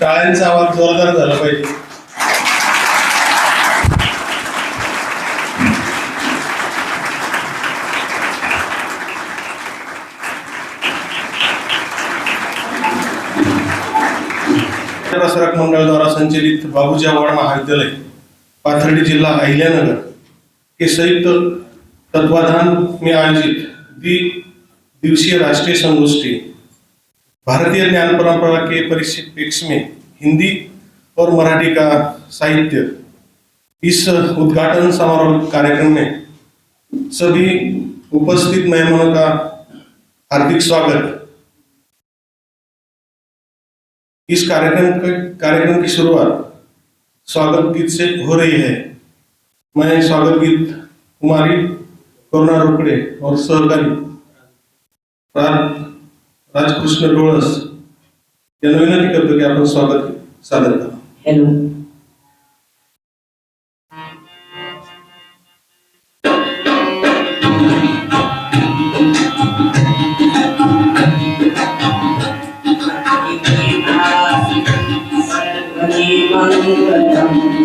टाळ्यांचा आवाज जोरदार झाला पाहिजे. प्रसारक मंडळद्वारा संचलित बाबूजी आव्हाड महाविद्यालय पाथर्डी जिल्हा अहिल्यानगर के संयुक्त तत्वाधान में आयोजित दिवसीय राष्ट्रीय संगोष्ठी भारतीय ज्ञान परंपरा के परिप्रेक्ष्य में हिंदी और मराठी का साहित्य, इस उद्घाटन समारोह कार्यक्रम में सभी उपस्थित मेहमानों का हार्दिक स्वागत। इस कार्यक्रम की शुरुआत स्वागत गीत से हो रही है। मैं स्वागत गीत कुमारी करुणा रोकड़े और सहकारी राजकृष्ण डोळस यांना विनंती करतो की आपण स्वागत सादर करा। हेलो,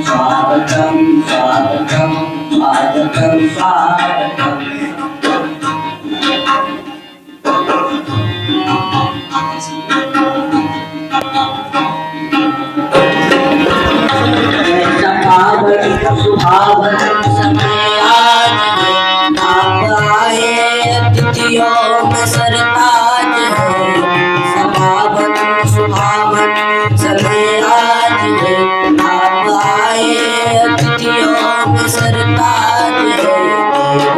स्वागतम स्वागतम स्वागतम स्वागतम। सुहावन समय आज है, आप आए अतिथियों में सरताज है। सुहावन सुहावन समय आज है, आप आए अतिथियों में सरताज है।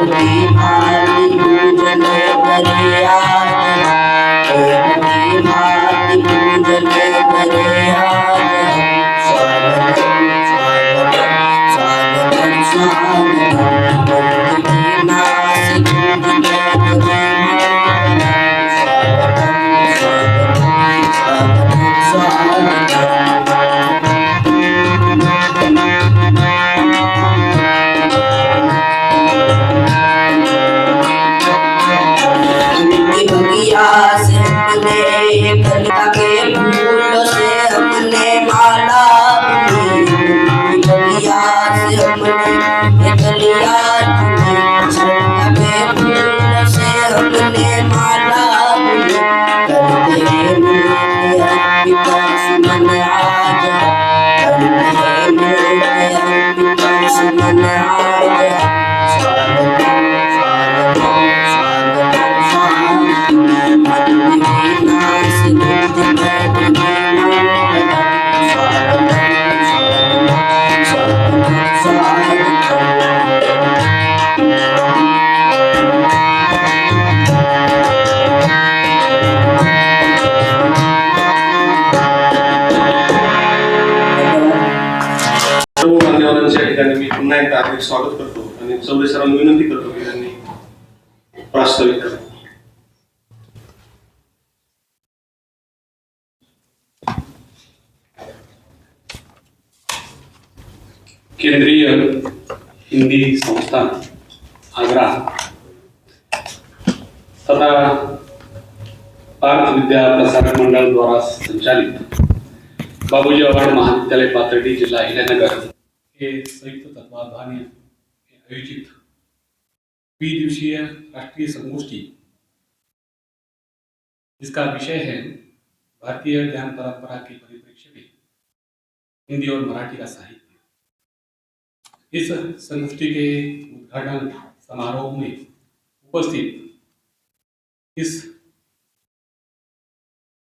की भांति पूजन करे आज, की भांति पूजन करे आज। कलिका के फूलों से हमने माला बुनी, कलिया से हमने कलिया चुनी। कलिका के फूलों से हमने माला बुनी, करते मिलके अर्पिता सुमन आज, करते मिलके अर्पिता सुमन आज। स्वागतम स्वागतम स्वागतम स्वागतम। मान्यवरांच्या ठिकाणी मी पुन्हा एकदा हार्दिक स्वागत करतो आणि चौधरी सरांना विनंती करतो की त्यांनी प्रास्ताविक करावे। केंद्रीय हिंदी संस्थान आगरा तथा पार्थ विद्या प्रसारक मंडल द्वारा संचालित बाबूजी आव्हाड महाविद्यालय पाथर्डी जिला अहिल्यानगर के संयुक्त तत्वाधान में आयोजित द्विदिवसीय राष्ट्रीय संगोष्ठी, जिसका विषय है भारतीय ज्ञान परंपरा के परिप्रेक्ष्य में हिंदी और मराठी का साहित्य। इस संगोष्ठी के उद्घाटन समारोह में उपस्थित इस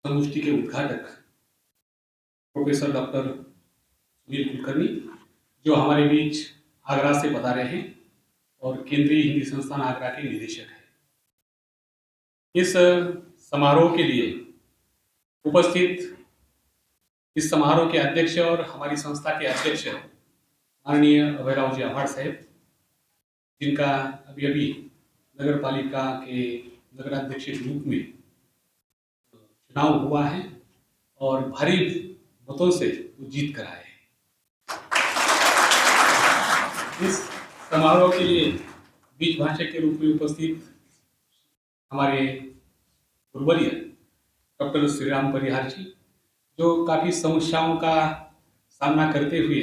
संगोष्ठी के उद्घाटक प्रोफेसर डॉक्टर सुनील कुलकर्णी, जो हमारे बीच आगरा से पधारे हैं और केंद्रीय हिंदी संस्थान आगरा के निदेशक हैं। इस समारोह के लिए उपस्थित इस समारोह के अध्यक्ष और हमारी संस्था के अध्यक्ष माननीय अभयराव जी आव्हाड साहब, जिनका अभी अभी नगर पालिका के नगराध्यक्ष के रूप में चुनाव हुआ है और भारी मतों से वो जीत कर आए हैं। इस समारोह के लिए बीज भाषक के रूप में उपस्थित हमारे गुरुवर्य डॉक्टर श्रीराम परिहार जी, जो काफ़ी समस्याओं का सामना करते हुए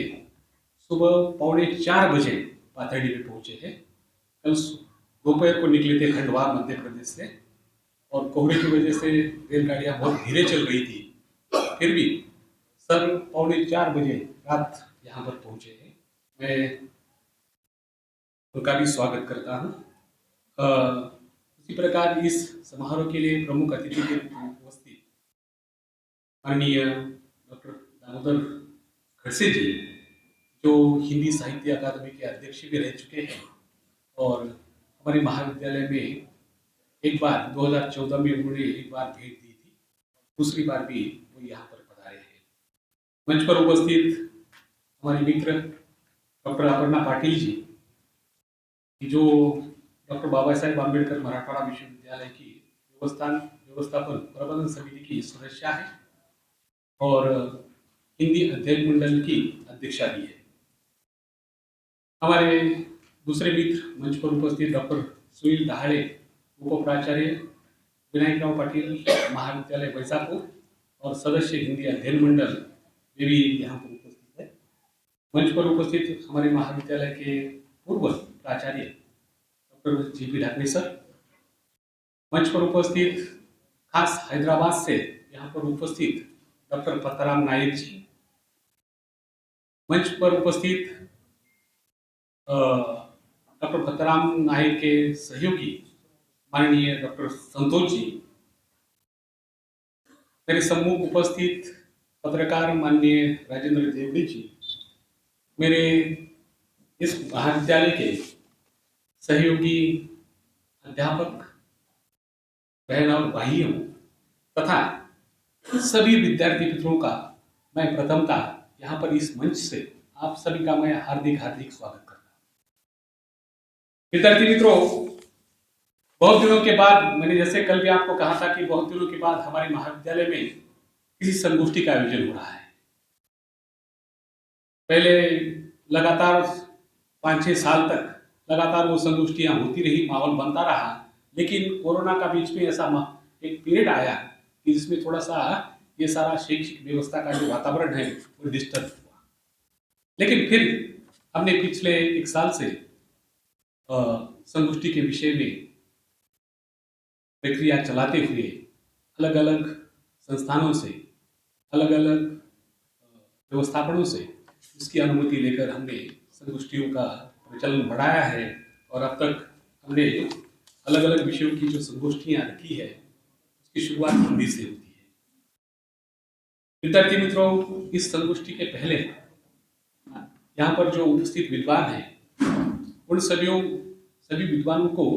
सुबह 3:45 बजे पाथर्डी में पहुंचे हैं। कल दोपहर को निकले थे खंडवा मध्य प्रदेश से, और कोहरे की वजह से रेलगाड़ियां बहुत धीरे चल रही थी, फिर भी सर 3:45 बजे रात यहाँ पर पहुंचे हैं। मैं उनका भी स्वागत करता हूँ। उसी प्रकार इस समारोह के लिए प्रमुख अतिथि के रूप में उपस्थित माननीय डॉक्टर दामोदर खड़से जी, जो हिंदी साहित्य अकादमी के अध्यक्ष भी रह चुके हैं और हमारे महाविद्यालय में एक बार 2014 में उन्होंने एक बार भेंट दी थी, दूसरी बार भी वो यहाँ पर पधारे हैं। मंच पर उपस्थित हमारे मित्र डॉक्टर अपर्णा पाटिल जी, जो डॉक्टर बाबा साहेब आम्बेडकर मराठवाड़ा विश्वविद्यालय की व्यवस्थापन प्रबंधन समिति की सदस्य है और हिंदी अध्ययन मंडल की अध्यक्षा भी है। हमारे दूसरे मित्र मंच पर उपस्थित डॉक्टर सुनील दहाड़े, उप प्राचार्य विनायकराव पाटिल महाविद्यालय वैजापुर और सदस्य हिंदी अध्ययन मंडल, वे भी यहाँ पर उपस्थित है। मंच पर उपस्थित हमारे महाविद्यालय के पूर्व प्राचार्य डॉक्टर जी.पी. ढाकणे सर, मंच पर उपस्थित खास हैदराबाद से यहाँ पर उपस्थित डॉक्टर पत्ताराम नायक जी, मंच पर उपस्थित डॉक्टर पत्ताराम नायक के सहयोगी माननीय डॉक्टर संतोष जी, मेरे सम्मुख उपस्थित पत्रकार माननीय राजेंद्र देवड़ी जी, मेरे इस महाविद्यालय के सहयोगी अध्यापक बहन और भाइयों तथा सभी विद्यार्थी मित्रों का मैं प्रथमतः यहाँ पर इस मंच से आप सभी का मैं हार्दिक स्वागत करता हूँ। विद्यार्थी मित्रों, बहुत दिनों के बाद, मैंने जैसे कल भी आपको कहा था कि बहुत दिनों के बाद हमारे महाविद्यालय में किसी संगोष्ठी का आयोजन हो रहा है। पहले लगातार 5-6 साल तक लगातार वो संगोष्ठियां होती रही, माहौल बनता रहा, लेकिन कोरोना का बीच में ऐसा एक पीरियड आया कि जिसमें थोड़ा सा ये सारा शैक्षिक व्यवस्था का जो वातावरण है वो डिस्टर्ब हुआ। लेकिन फिर हमने पिछले 1 साल से संगोष्ठी के विषय में प्रक्रिया चलाते हुए अलग अलग संस्थानों से, अलग अलग व्यवस्थापनों से इसकी अनुमति लेकर हमने संगोष्ठियों का प्रचलन बढ़ाया है और अब तक हमने अलग अलग विषयों की जो संगोष्ठियां रखी है उसकी शुरुआत हिंदी से होती है। विद्यार्थी मित्रों, इस संगोष्ठी के पहले यहाँ पर जो उपस्थित विद्वान हैं उन सभी विद्वानों को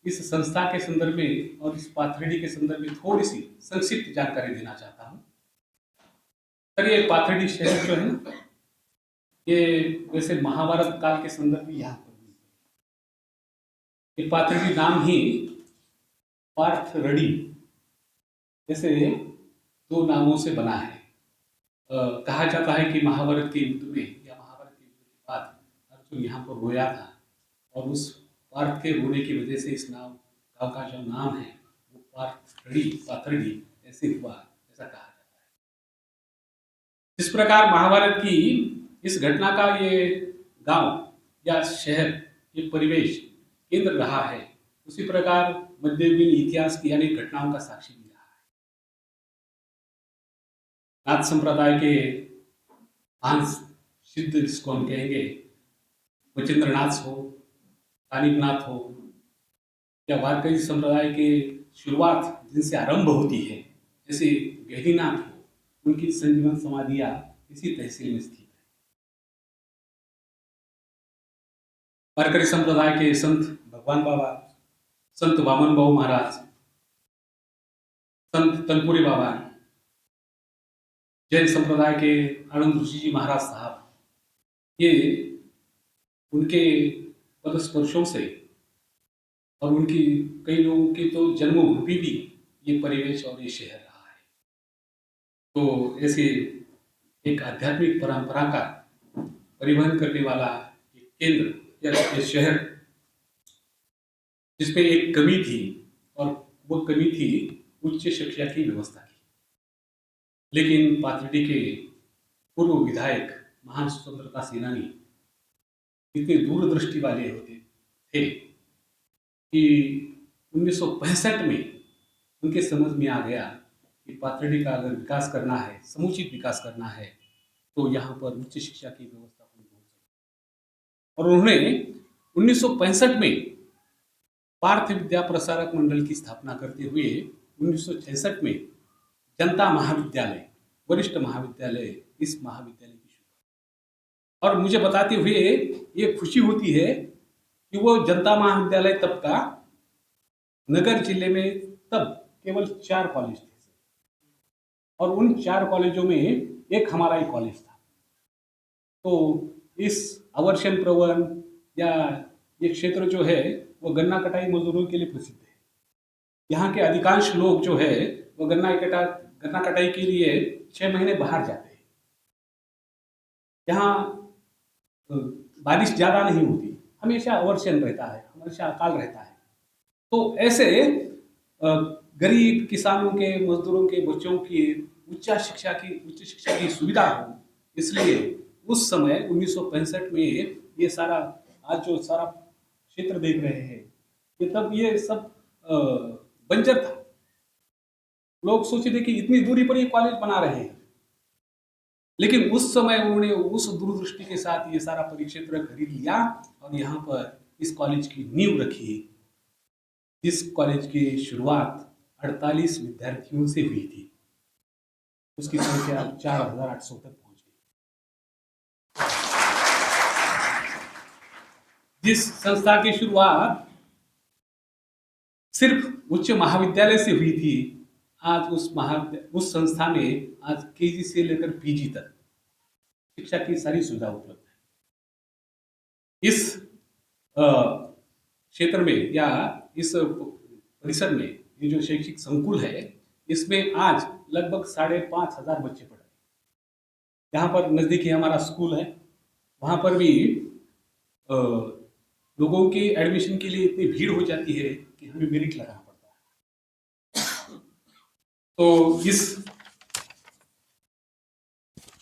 इस संस्था के संदर्भ में और इस पाथर्डी के संदर्भ में थोड़ी सी संक्षिप्त जानकारी देना चाहता हूँ। सर, ये पाथर्डी शहर जो है ना, ये वैसे महाभारत काल के संदर्भ में यहाँ पर ये पाथर्डी नाम ही पार्थरडी जैसे 2 नामों से बना है। कहा जाता है कि महाभारत के युद्ध में या महाभारत के युद्ध के बाद अर्जुन यहाँ पर रोया था और उस पार्थ के रोने की वजह से इस गांव का जो नाम है वो पाथर्डी ऐसे हुआ, ऐसा कहा जाता है। इस प्रकार महाभारत की इस घटना का ये गांव या शहर, ये परिवेश केंद्र रहा है, उसी प्रकार मध्ययुगीन इतिहास की अनेक घटनाओं का साक्षी भी रहा है। नाथ संप्रदाय के महान सिद्ध, जिसको हम कहेंगे मचिंद्रनाथ हो, कानिकनाथ हो, या वारकरी संप्रदाय के शुरुआत जिनसे आरंभ होती है जैसे गहरीनाथ हो, उनकी संजीवन समाधियां इसी तहसील में स्थित है। वारकरी संप्रदाय के संत भगवान बाबा, संत वामन बाबू महाराज, संत तनपुरे बाबा, जैन संप्रदाय के आनंद ऋषि जी महाराज साहब, ये उनके पदस्पर्शों से और उनकी कई लोगों की तो जन्मभूमि भी ये परिवेश और ये शहर रहा है। तो ऐसे एक आध्यात्मिक परंपरा का परिवहन करने वाला एक केंद्र या ये शहर जिसमें एक कमी थी, और वो कमी थी उच्च शिक्षा की व्यवस्था की। लेकिन पाथर्डी के पूर्व विधायक, महान स्वतंत्रता सेनानी इतने दूरदृष्टि वाले होते थे कि 1965 में उनके समझ में आ गया कि पाथर्डी का अगर विकास करना है, समुचित विकास करना है, तो यहाँ पर उच्च शिक्षा की व्यवस्था होनी बहुत जरूरी है। और उन्होंने 1965 में पार्थ विद्या प्रसारक मंडल की स्थापना करते हुए 1966 में जनता महाविद्यालय, वरिष्ठ महाविद्यालय, इस महाविद्यालय की शुरुआत। और मुझे बताते हुए ये खुशी होती है कि वो जनता महाविद्यालय तब का नगर जिले में तब केवल 4 कॉलेज थे, और उन 4 कॉलेजों में एक हमारा ही कॉलेज था। तो इस अवर्षण प्रवण या ये क्षेत्र जो है वो गन्ना कटाई मजदूरों के लिए प्रसिद्ध है। यहाँ के अधिकांश लोग जो है वो गन्ना कटाई के लिए 6 महीने बाहर जाते हैं। यहाँ बारिश ज्यादा नहीं होती, हमेशा अवर्षण रहता है, हमेशा अकाल रहता है। तो ऐसे गरीब किसानों के, मजदूरों के बच्चों की उच्च शिक्षा की सुविधा हो, इसलिए उस समय 1965 में ये सारा, आज जो सारा क्षेत्र देख रहे हैं, ये तब ये सब बंजर था। लोग सोचे थे कि इतनी दूरी पर ये कॉलेज बना रहे हैं, लेकिन उस समय उन्होंने उस दूरदृष्टि के साथ ये सारा परिक्षेत्र खरीद लिया और यहाँ पर इस कॉलेज की नींव रखी। इस कॉलेज की शुरुआत 48 विद्यार्थियों से हुई थी, उसकी संख्या 4800 तक पहुंच गई। जिस संस्था की शुरुआत सिर्फ उच्च महाविद्यालय से हुई थी, आज उस संस्था में आज केजी से लेकर पीजी तक शिक्षा की सारी सुविधा उपलब्ध है। इस क्षेत्र में या इस परिसर में ये जो शैक्षिक संकुल है, इसमें आज लगभग 5,500 बच्चे पढ़ रहे हैं। यहाँ पर नजदीकी हमारा स्कूल है, वहाँ पर भी लोगों के एडमिशन के लिए इतनी भीड़ हो जाती है कि हमें मेरिट लगाना पड़ता है। तो इस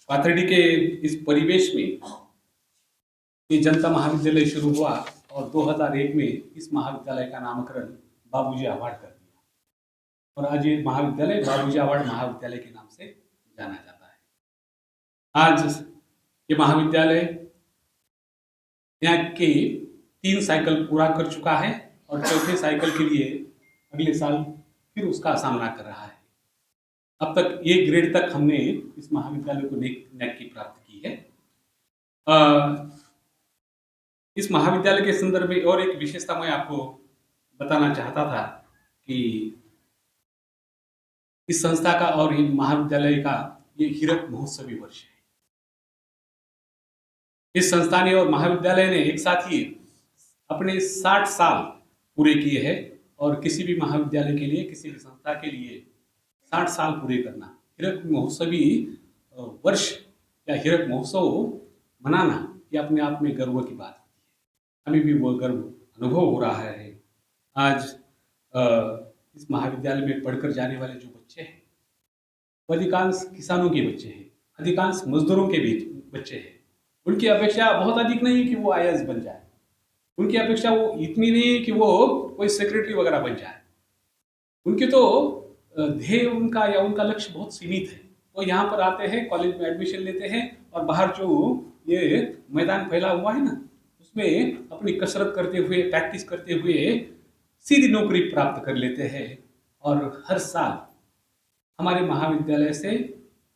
पाथर्डी के इस परिवेश में ये जनता महाविद्यालय शुरू हुआ और 2001 में इस महाविद्यालय का नामकरण बाबूजी अवार्ड कर दिया, और आज ये महाविद्यालय बाबूजी अवार्ड महाविद्यालय के नाम से जाना जाता है। आज ये महाविद्यालय यहाँ के 3 साइकिल पूरा कर चुका है और चौथे साइकिल के लिए अगले साल फिर उसका सामना कर रहा है। अब तक A ग्रेड तक हमने इस महाविद्यालय को नैक की प्राप्त की है। इस महाविद्यालय के संदर्भ में और एक विशेषता मैं आपको बताना चाहता था कि इस संस्था का और ये महाविद्यालय का ये हीरक महोत्सवी वर्ष है। इस संस्था ने और महाविद्यालय ने एक साथ ही अपने 60 साल पूरे किए हैं, और किसी भी महाविद्यालय के लिए, किसी भी संस्था के लिए 60 साल पूरे करना, हीरक महोत्सवी वर्ष या हीरक महोत्सव मनाना, ये अपने आप में गर्व की बात होती है। हमें भी वो गर्व अनुभव हो रहा है। आज इस महाविद्यालय में पढ़कर जाने वाले जो बच्चे हैं, वो अधिकांश किसानों के बच्चे हैं, अधिकांश मजदूरों के बच्चे हैं। उनकी अपेक्षा बहुत अधिक नहीं कि वो IAS बन जाए, उनकी अपेक्षा वो इतनी नहीं कि वो कोई सेक्रेटरी वगैरह बन जाए। उनके तो ध्येय उनका या उनका लक्ष्य बहुत सीमित है। वो यहाँ पर आते हैं, कॉलेज में एडमिशन लेते हैं और बाहर जो ये मैदान फैला हुआ है ना, उसमें अपनी कसरत करते हुए, प्रैक्टिस करते हुए सीधी नौकरी प्राप्त कर लेते हैं। और हर साल हमारे महाविद्यालय से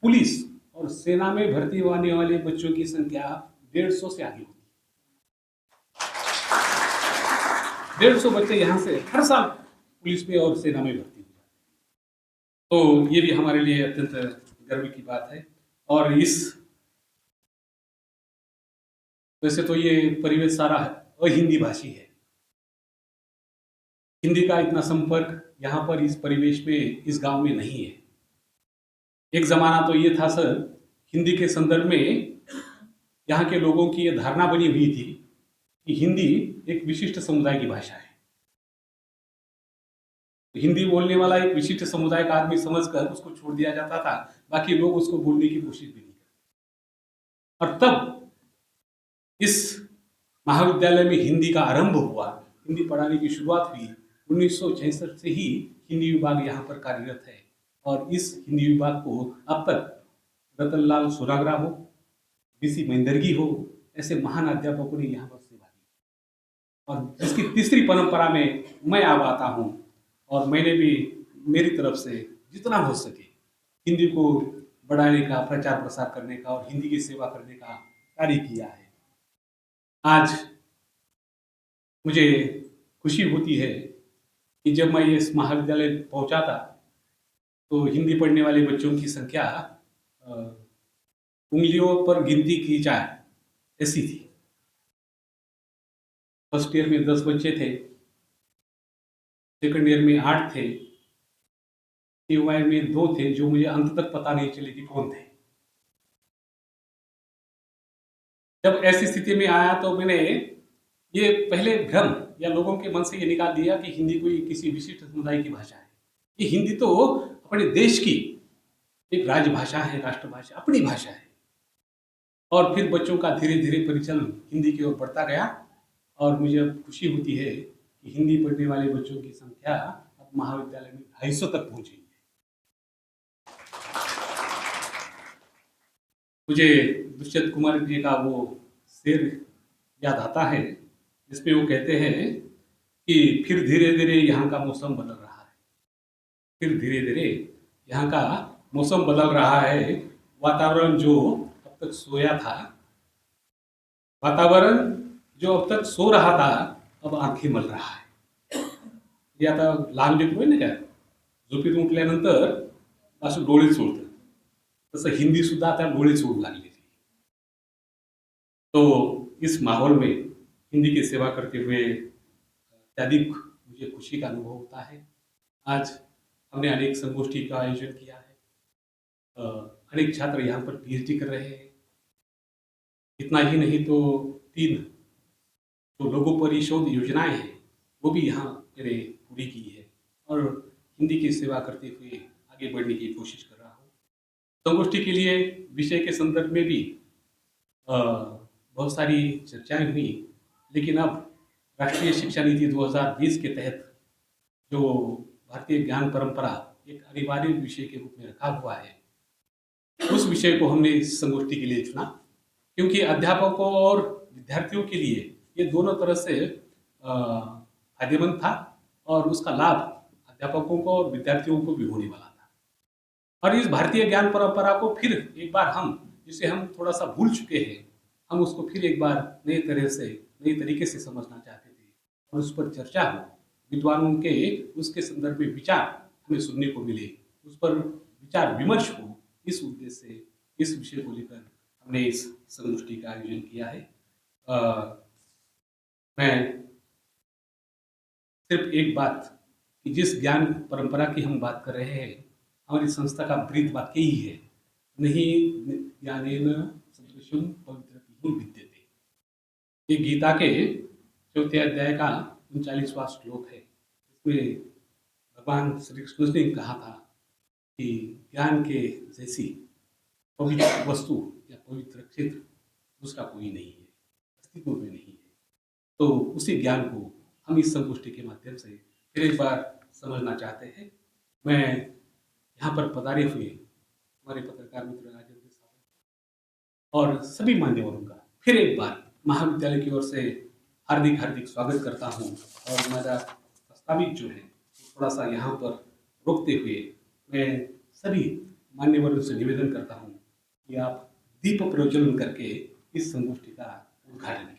पुलिस और सेना में भर्ती होने वाले बच्चों की संख्या 150 से आगे होती है। 150 बच्चे यहाँ से हर साल पुलिस में और सेना में भर्ती हो जाते हैं। तो ये भी हमारे लिए अत्यंत गर्व की बात है। और वैसे तो ये परिवेश सारा अहिंदी भाषी है, हिंदी का इतना संपर्क यहाँ पर इस परिवेश में, इस गांव में नहीं है। एक जमाना तो ये था सर, हिंदी के संदर्भ में यहाँ के लोगों की ये धारणा बनी हुई थी कि हिंदी एक विशिष्ट समुदाय की भाषा है। हिंदी बोलने वाला एक विशिष्ट समुदाय का आदमी समझकर उसको छोड़ दिया जाता था, बाकी लोग उसको बोलने की कोशिश भी नहीं करते। और तब इस महाविद्यालय में हिंदी का आरंभ हुआ, हिंदी पढ़ाने की शुरुआत हुई। 1966 से ही हिंदी विभाग यहाँ पर कार्यरत है और इस हिंदी विभाग को अब तक रतनलाल सोनाग्रा हो, बीसी महेंदरगी हो, ऐसे महान अध्यापकों ने यहाँ पर सेवा दी और जिसकी तीसरी परंपरा में मैं अब आता हूँ और मैंने भी मेरी तरफ से जितना हो सके हिंदी को बढ़ाने का, प्रचार प्रसार करने का और हिंदी की सेवा करने का कार्य किया है। आज मुझे खुशी होती है कि जब मैं इस महाविद्यालय पहुंचा था तो हिंदी पढ़ने वाले बच्चों की संख्या उंगलियों पर गिनती की जाए ऐसी थी। फर्स्ट ईयर में 10 बच्चे थे, सेकंड ईयर में 8 थे, TY में 2 थे जो मुझे अंत तक पता नहीं चले कि कौन थे। जब ऐसी स्थिति में आया तो मैंने ये पहले भ्रम या लोगों के मन से ये निकाल दिया कि हिंदी कोई किसी विशिष्ट समुदाय की भाषा है। ये हिंदी तो अपने देश की एक राजभाषा है, राष्ट्रभाषा, अपनी भाषा है। और फिर बच्चों का धीरे धीरे परिचलन हिंदी की ओर बढ़ता गया और मुझे अब खुशी होती है कि हिंदी पढ़ने वाले बच्चों की संख्या अब महाविद्यालय में 250 तक पहुंची है। मुझे दुष्यंत कुमार जी का वो शेर याद आता है जिसमें वो कहते हैं कि फिर धीरे धीरे यहाँ का मौसम बदल रहा है, फिर धीरे धीरे यहाँ का मौसम बदल रहा है। वातावरण जो अब तक सोया था, वातावरण जो अब तक सो रहा था अब आंखें मल रहा है। हे आता लहान लेकरू आहे ना का, झोपेतून उठल्यानंतर असं डोळे सोडतं, तसं हिंदी सुद्धा आता डोळे सोडू लागलेली। तो इस माहौल में हिंदी की सेवा करते हुए अत्यधिक मुझे खुशी का अनुभव होता है। आज हमने अनेक संगोष्ठी का आयोजन किया है, अनेक छात्र यहाँ पर PhD कर रहे हैं। इतना ही नहीं तो 3 जो लोगों पर शोध योजनाएं हैं वो भी यहाँ मैंने पूरी की है और हिंदी की सेवा करते हुए आगे बढ़ने की कोशिश कर रहा हूँ। संगोष्ठी के लिए विषय के संदर्भ में भी बहुत सारी चर्चाएं हुई, लेकिन अब राष्ट्रीय शिक्षा नीति 2020 के तहत जो भारतीय ज्ञान परंपरा एक अनिवार्य विषय के रूप में रखा हुआ है, उस विषय को हमने इस संगोष्ठी के लिए चुना क्योंकि अध्यापकों और विद्यार्थियों के लिए ये दोनों तरह से फायदेमंद था और उसका लाभ अध्यापकों को और विद्यार्थियों को भी होने वाला था। और इस भारतीय ज्ञान परंपरा को फिर एक बार हम जिसे हम थोड़ा सा भूल चुके हैं, हम उसको फिर एक बार नए तरीके से समझना चाहते थे और उस पर चर्चा हो, विद्वानों के उसके संदर्भ में विचार हमें सुनने को मिले, उस पर विचार विमर्श हो। इस उद्देश्य से इस विषय को लेकर हमने इस संगोष्ठी का आयोजन किया है। मैं सिर्फ एक बात कि जिस ज्ञान परंपरा की हम बात कर रहे हैं, हमारी संस्था का ब्रीद वाक्य ही है, नहीं ज्ञानेन सदृशं पवित्रतिः विद्यते। ये गीता के 4थे अध्याय का 39वां श्लोक है। इसमें भगवान श्री कृष्ण ने कहा था कि ज्ञान के जैसी पवित्र वस्तु या पवित्र क्षेत्र दूसरा कोई नहीं है, अस्तित्व में नहीं है। तो उसी ज्ञान को हम इस संगोष्ठी के माध्यम से फिर एक बार समझना चाहते हैं। मैं यहाँ पर पधारे हुए हमारे पत्रकार मित्र राजेंद्र साहब और सभी मान्यवरों का फिर एक बार महाविद्यालय की ओर से हार्दिक स्वागत करता हूँ और मेरा प्रस्तावित जो है थोड़ा सा यहाँ पर रोकते हुए मैं सभी मान्यवरों से निवेदन करता हूँ कि आप दीप प्रज्वलन करके इस संगोष्ठी का उद्घाटन कीजिए।